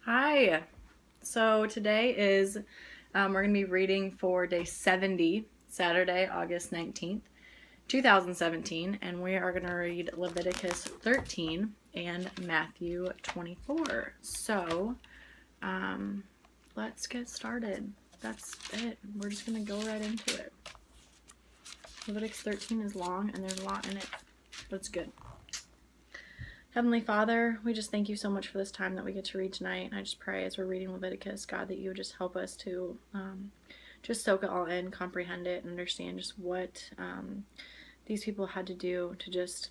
Hi. So today is, we're going to be reading for day 70, Saturday, August 19th, 2017, and we are going to read Leviticus 13 and Matthew 24. So, let's get started. That's it. We're just going to go right into it. Leviticus 13 is long and there's a lot in it, but it's good. Heavenly Father, we just thank you so much for this time that we get to read tonight. And I just pray as we're reading Leviticus, God, that you would just help us to just soak it all in, comprehend it, and understand just what these people had to do to just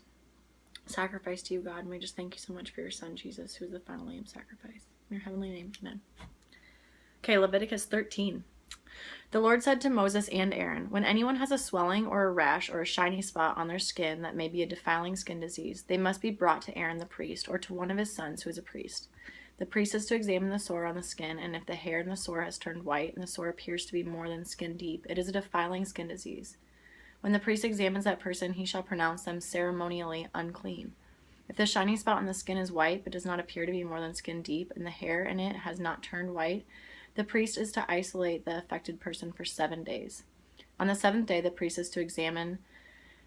sacrifice to you, God. And we just thank you so much for your Son, Jesus, who is the final lamb sacrifice. In your heavenly name, amen. Okay, Leviticus 13. The Lord said to Moses and Aaron, "When anyone has a swelling or a rash or a shiny spot on their skin that may be a defiling skin disease, they must be brought to Aaron the priest or to one of his sons who is a priest. The priest is to examine the sore on the skin, and if the hair in the sore has turned white and the sore appears to be more than skin deep, it is a defiling skin disease. When the priest examines that person, he shall pronounce them ceremonially unclean. If the shiny spot on the skin is white but does not appear to be more than skin deep, and the hair in it has not turned white, the priest is to isolate the affected person for 7 days. On the 7th day, the priest is to examine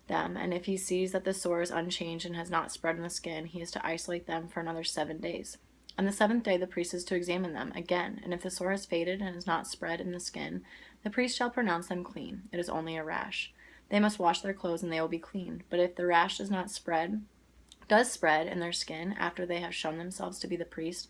them, and if he sees that the sore is unchanged and has not spread on the skin, he is to isolate them for another 7 days. On the 7th day, the priest is to examine them again, and if the sore has faded and has not spread in the skin, the priest shall pronounce them clean. It is only a rash. They must wash their clothes and they will be clean. But if the rash does spread in their skin after they have shown themselves to the priest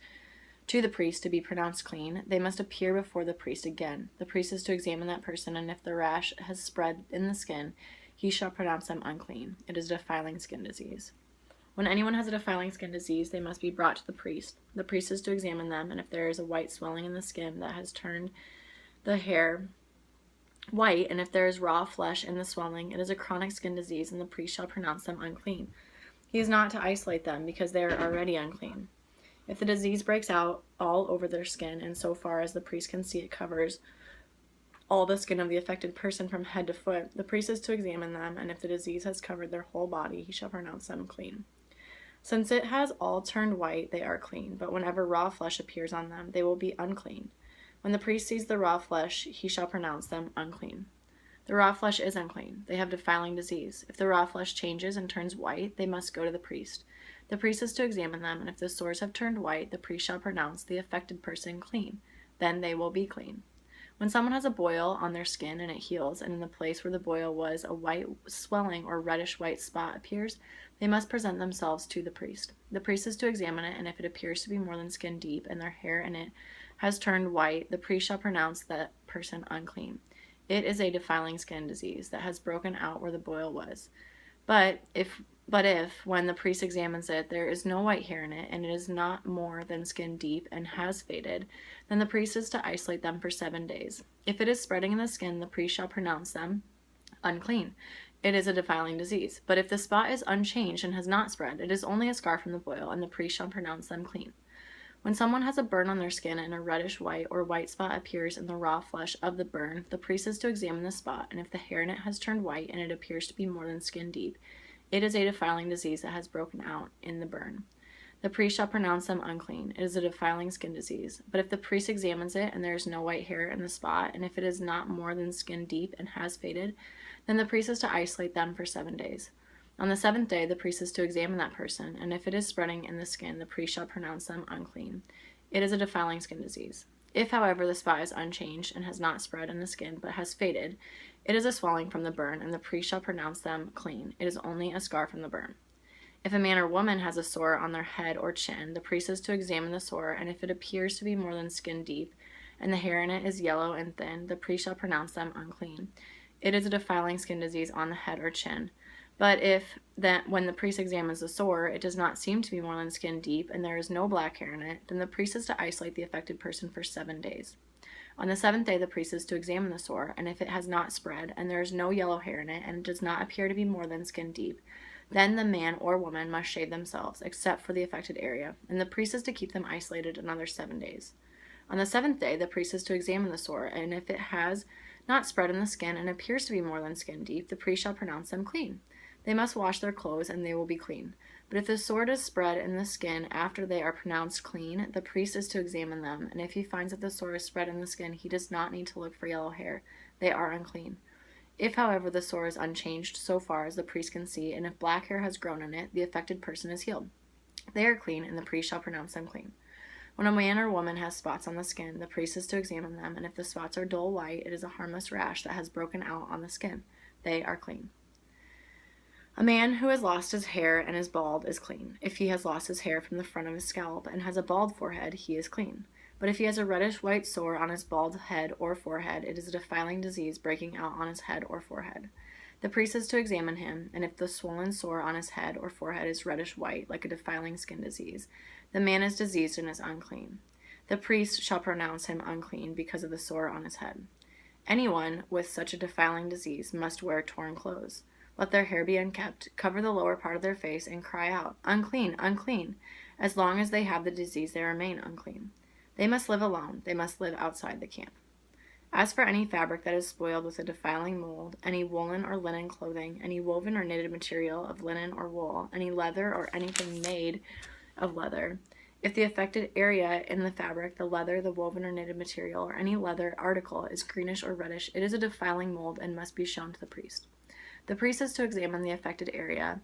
to be pronounced clean, they must appear before the priest again. The priest is to examine that person, and if the rash has spread in the skin, he shall pronounce them unclean. It is a defiling skin disease. When anyone has a defiling skin disease, they must be brought to the priest. The priest is to examine them, and if there is a white swelling in the skin that has turned the hair white, and if there is raw flesh in the swelling, it is a chronic skin disease, and the priest shall pronounce them unclean. He is not to isolate them, because they are already unclean. If the disease breaks out all over their skin, and so far as the priest can see it covers all the skin of the affected person from head to foot, the priest is to examine them, and if the disease has covered their whole body, he shall pronounce them clean. Since it has all turned white, they are clean, but whenever raw flesh appears on them, they will be unclean. When the priest sees the raw flesh, he shall pronounce them unclean. The raw flesh is unclean. They have defiling disease. If the raw flesh changes and turns white, they must go to the priest. The priest is to examine them, and if the sores have turned white, the priest shall pronounce the affected person clean. Then they will be clean. When someone has a boil on their skin and it heals, and in the place where the boil was a white swelling or reddish white spot appears, they must present themselves to the priest. The priest is to examine it, and if it appears to be more than skin deep and their hair in it has turned white, the priest shall pronounce that person unclean. It is a defiling skin disease that has broken out where the boil was. But if, when the priest examines it, there is no white hair in it, and it is not more than skin deep and has faded, then the priest is to isolate them for 7 days. If it is spreading in the skin, the priest shall pronounce them unclean. It is a defiling disease. But if the spot is unchanged and has not spread, it is only a scar from the boil, and the priest shall pronounce them clean. When someone has a burn on their skin and a reddish white or white spot appears in the raw flesh of the burn, the priest is to examine the spot, and if the hair in it has turned white and it appears to be more than skin deep, it is a defiling disease that has broken out in the burn. The priest shall pronounce them unclean. It is a defiling skin disease. But if the priest examines it and there is no white hair in the spot, and if it is not more than skin deep and has faded, then the priest is to isolate them for 7 days. On the 7th day, the priest is to examine that person, and if it is spreading in the skin, the priest shall pronounce them unclean. It is a defiling skin disease. If, however, the spot is unchanged and has not spread in the skin but has faded, it is a swelling from the burn, and the priest shall pronounce them clean. It is only a scar from the burn. If a man or woman has a sore on their head or chin, the priest is to examine the sore, and if it appears to be more than skin deep, and the hair in it is yellow and thin, the priest shall pronounce them unclean. It is a defiling skin disease on the head or chin. But if when the priest examines the sore, it does not seem to be more than skin deep, and there is no black hair in it, then the priest is to isolate the affected person for 7 days. On the 7th day, the priest is to examine the sore, and if it has not spread, and there is no yellow hair in it, and it does not appear to be more than skin deep, then the man or woman must shave themselves, except for the affected area, and the priest is to keep them isolated another 7 days. On the 7th day, the priest is to examine the sore, and if it has not spread in the skin and appears to be more than skin deep, the priest shall pronounce them clean. They must wash their clothes, and they will be clean. But if the sore is spread in the skin after they are pronounced clean, the priest is to examine them, and if he finds that the sore is spread in the skin, he does not need to look for yellow hair. They are unclean. If, however, the sore is unchanged so far as the priest can see, and if black hair has grown in it, the affected person is healed. They are clean, and the priest shall pronounce them clean. When a man or woman has spots on the skin, the priest is to examine them, and if the spots are dull white, it is a harmless rash that has broken out on the skin. They are clean. A man who has lost his hair and is bald is clean. If he has lost his hair from the front of his scalp and has a bald forehead, he is clean. But if he has a reddish-white sore on his bald head or forehead, it is a defiling disease breaking out on his head or forehead. The priest is to examine him, and if the swollen sore on his head or forehead is reddish-white, like a defiling skin disease, the man is diseased and is unclean. The priest shall pronounce him unclean because of the sore on his head. Anyone with such a defiling disease must wear torn clothes. Let their hair be unkempt, cover the lower part of their face, and cry out, "Unclean, unclean!" As long as they have the disease, they remain unclean. They must live alone. They must live outside the camp. As for any fabric that is spoiled with a defiling mold, any woolen or linen clothing, any woven or knitted material of linen or wool, any leather or anything made of leather, if the affected area in the fabric, the leather, the woven or knitted material, or any leather article is greenish or reddish, it is a defiling mold and must be shown to the priest. The priest is to examine the affected area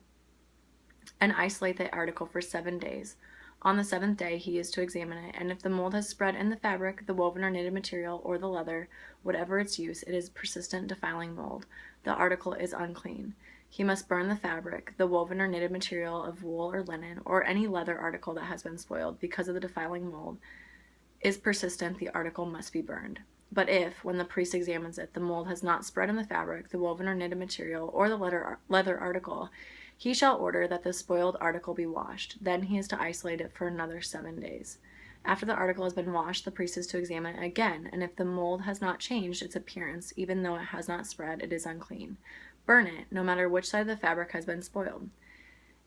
and isolate the article for 7 days. On the 7th day, he is to examine it, and if the mold has spread in the fabric, the woven or knitted material, or the leather, whatever its use, it is persistent defiling mold. The article is unclean. He must burn the fabric, the woven or knitted material of wool or linen, or any leather article that has been spoiled because of the defiling mold is persistent, the article must be burned. But if, when the priest examines it, the mold has not spread in the fabric, the woven or knitted material, or the leather article, he shall order that the spoiled article be washed. Then he is to isolate it for another 7 days. After the article has been washed, the priest is to examine it again, and if the mold has not changed its appearance, even though it has not spread, it is unclean. Burn it, no matter which side of the fabric has been spoiled.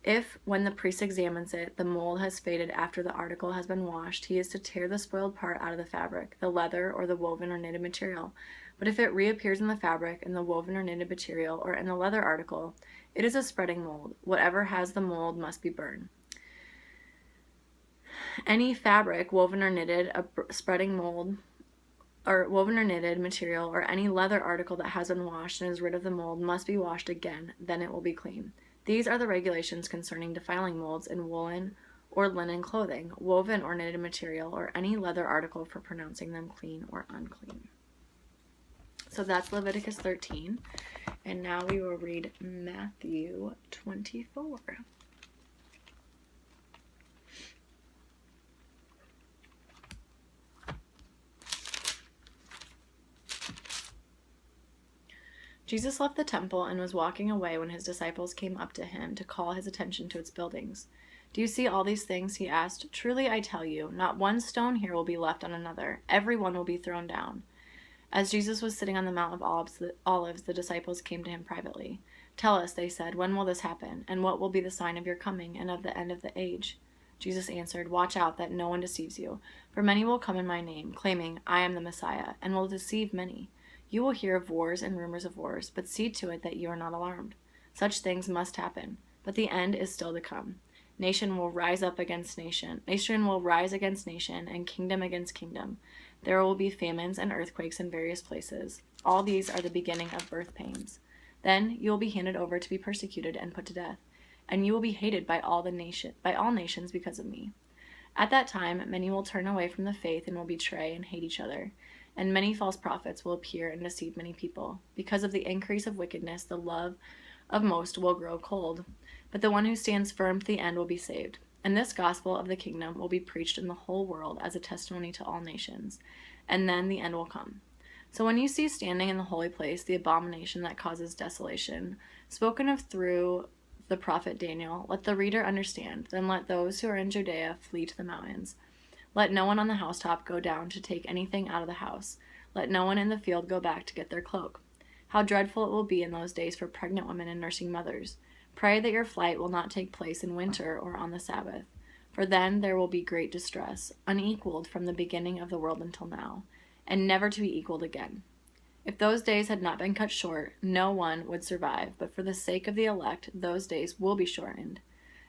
If, when the priest examines it, the mold has faded after the article has been washed, he is to tear the spoiled part out of the fabric, the leather, or the woven or knitted material. But if it reappears in the fabric, in the woven or knitted material, or in the leather article, it is a spreading mold. Whatever has the mold must be burned. Any fabric, woven or knitted, a spreading mold, or woven or knitted material, or any leather article that has been washed and is rid of the mold must be washed again, then it will be clean. These are the regulations concerning defiling molds in woolen or linen clothing, woven or knitted material, or any leather article for pronouncing them clean or unclean. So that's Leviticus 13. And now we will read Matthew 24. Jesus left the temple and was walking away when his disciples came up to him to call his attention to its buildings. "Do you see all these things?" he asked. "Truly I tell you, not one stone here will be left on another. Every one will be thrown down." As Jesus was sitting on the Mount of Olives, the disciples came to him privately. "Tell us," they said, "when will this happen? And what will be the sign of your coming and of the end of the age?" Jesus answered, "Watch out that no one deceives you. For many will come in my name, claiming, 'I am the Messiah,' and will deceive many. You will hear of wars and rumors of wars, but see to it that you are not alarmed. Such things must happen, but the end is still to come. Nation will rise against nation, and kingdom against kingdom. There will be famines and earthquakes in various places. All these are the beginning of birth pains. Then you will be handed over to be persecuted and put to death, and you will be hated by all nations because of me. At that time, many will turn away from the faith and will betray and hate each other. And many false prophets will appear and deceive many people. Because of the increase of wickedness, the love of most will grow cold. But the one who stands firm to the end will be saved. And this gospel of the kingdom will be preached in the whole world as a testimony to all nations. And then the end will come. So when you see standing in the holy place the abomination that causes desolation, spoken of through the prophet Daniel, let the reader understand. Then let those who are in Judea flee to the mountains. Let no one on the housetop go down to take anything out of the house. Let no one in the field go back to get their cloak. How dreadful it will be in those days for pregnant women and nursing mothers. Pray that your flight will not take place in winter or on the Sabbath, for then there will be great distress, unequaled from the beginning of the world until now, and never to be equaled again. If those days had not been cut short, no one would survive, but for the sake of the elect, those days will be shortened.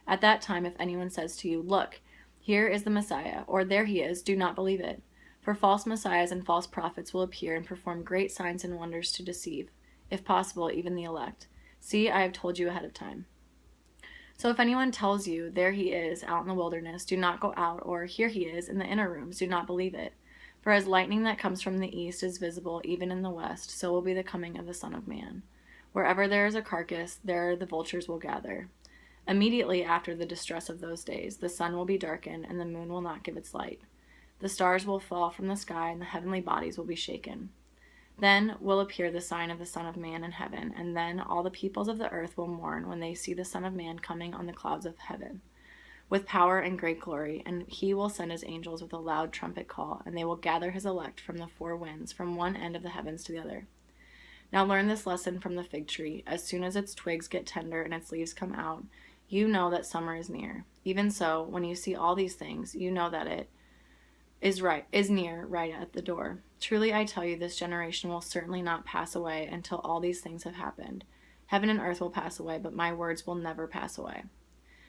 At that time, if anyone says to you, 'Look, here is the Messiah,' or 'There he is,' do not believe it. For false messiahs and false prophets will appear and perform great signs and wonders to deceive, if possible, even the elect. See, I have told you ahead of time. So if anyone tells you, 'There he is,' out in the wilderness, do not go out, or 'Here he is,' in the inner rooms, do not believe it. For as lightning that comes from the east is visible even in the west, so will be the coming of the Son of Man. Wherever there is a carcass, there the vultures will gather. Immediately after the distress of those days, the sun will be darkened, and the moon will not give its light. The stars will fall from the sky, and the heavenly bodies will be shaken. Then will appear the sign of the Son of Man in heaven, and then all the peoples of the earth will mourn when they see the Son of Man coming on the clouds of heaven, with power and great glory, and he will send his angels with a loud trumpet call, and they will gather his elect from the four winds, from one end of the heavens to the other. Now learn this lesson from the fig tree. As soon as its twigs get tender and its leaves come out, you know that summer is near. Even so, when you see all these things, you know that it is near, right at the door. Truly I tell you, this generation will certainly not pass away until all these things have happened. Heaven and earth will pass away, but my words will never pass away.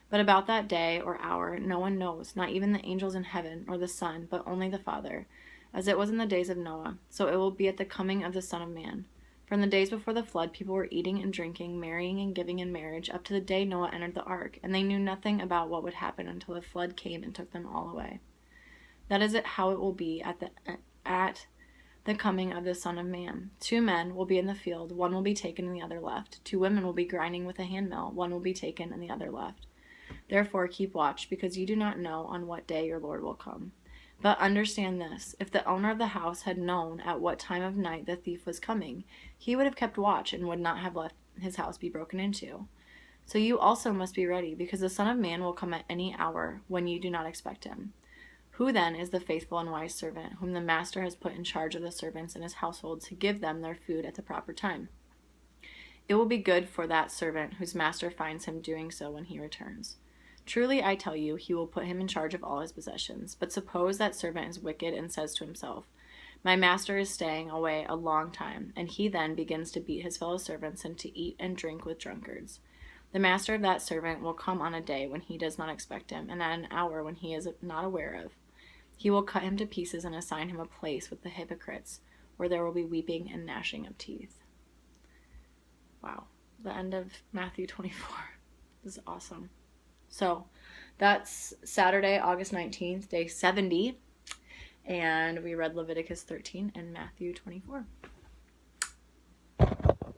But about that day or hour no one knows, not even the angels in heaven or the Son, but only the Father. As it was in the days of Noah, so it will be at the coming of the Son of Man. For in the days before the flood, people were eating and drinking, marrying and giving in marriage, up to the day Noah entered the ark, and they knew nothing about what would happen until the flood came and took them all away. That is how it will be at the coming of the Son of Man. 2 men will be in the field, one will be taken and the other left. 2 women will be grinding with a handmill, one will be taken and the other left. Therefore keep watch, because you do not know on what day your Lord will come. But understand this, if the owner of the house had known at what time of night the thief was coming, he would have kept watch and would not have let his house be broken into. So you also must be ready, because the Son of Man will come at any hour when you do not expect him. Who then is the faithful and wise servant, whom the master has put in charge of the servants in his household to give them their food at the proper time? It will be good for that servant whose master finds him doing so when he returns. Truly, I tell you, he will put him in charge of all his possessions. But suppose that servant is wicked and says to himself, 'My master is staying away a long time,' and he then begins to beat his fellow servants and to eat and drink with drunkards. The master of that servant will come on a day when he does not expect him, and at an hour when he is not aware of. He will cut him to pieces and assign him a place with the hypocrites, where there will be weeping and gnashing of teeth." Wow. The end of Matthew 24. This is awesome. So that's Saturday, August 19th, day 70. And we read Leviticus 13 and Matthew 24.